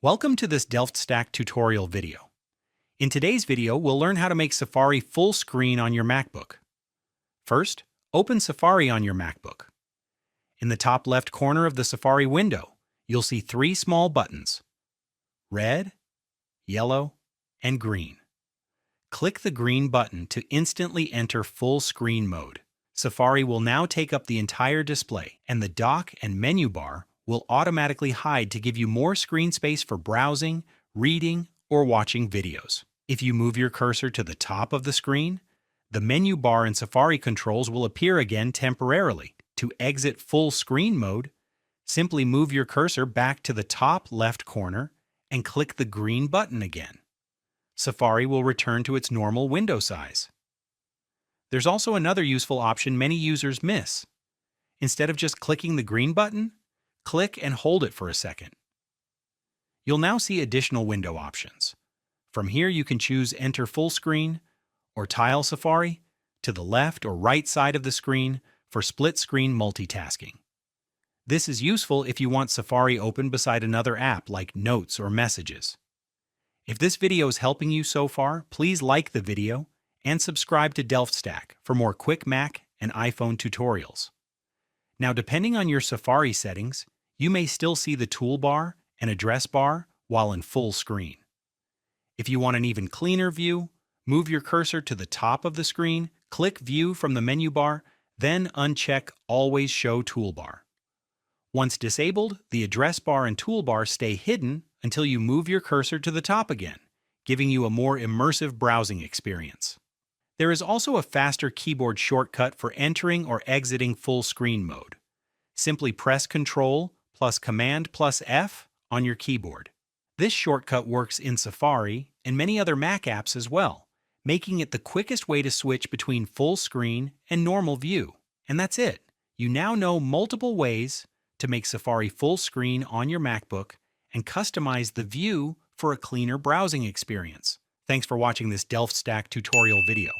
Welcome to this DelftStack tutorial video. In today's video, we'll learn how to make Safari full screen on your MacBook. First, open Safari on your MacBook. In the top left corner of the Safari window, you'll see three small buttons: red, yellow, and green. Click the green button to instantly enter full screen mode. Safari will now take up the entire display, and the dock and menu bar will automatically hide to give you more screen space for browsing, reading, or watching videos. If you move your cursor to the top of the screen, the menu bar and Safari controls will appear again temporarily. To exit full screen mode, simply move your cursor back to the top left corner and click the green button again. Safari will return to its normal window size. There's also another useful option many users miss. Instead of just clicking the green button, click and hold it for a second. You'll now see additional window options. From here, you can choose Enter Full Screen or Tile Safari to the left or right side of the screen for split-screen multitasking. This is useful if you want Safari open beside another app like Notes or Messages. If this video is helping you so far, please like the video and subscribe to DelftStack for more quick Mac and iPhone tutorials. Now, depending on your Safari settings, you may still see the toolbar and address bar while in full screen. If you want an even cleaner view, move your cursor to the top of the screen, click View from the menu bar, then uncheck Always Show Toolbar. Once disabled, the address bar and toolbar stay hidden until you move your cursor to the top again, giving you a more immersive browsing experience. There is also a faster keyboard shortcut for entering or exiting full screen mode. Simply press Ctrl plus Command plus F on your keyboard. This shortcut works in Safari and many other Mac apps as well, making it the quickest way to switch between full screen and normal view. And that's it. You now know multiple ways to make Safari full screen on your MacBook and customize the view for a cleaner browsing experience. Thanks for watching this DelftStack tutorial video.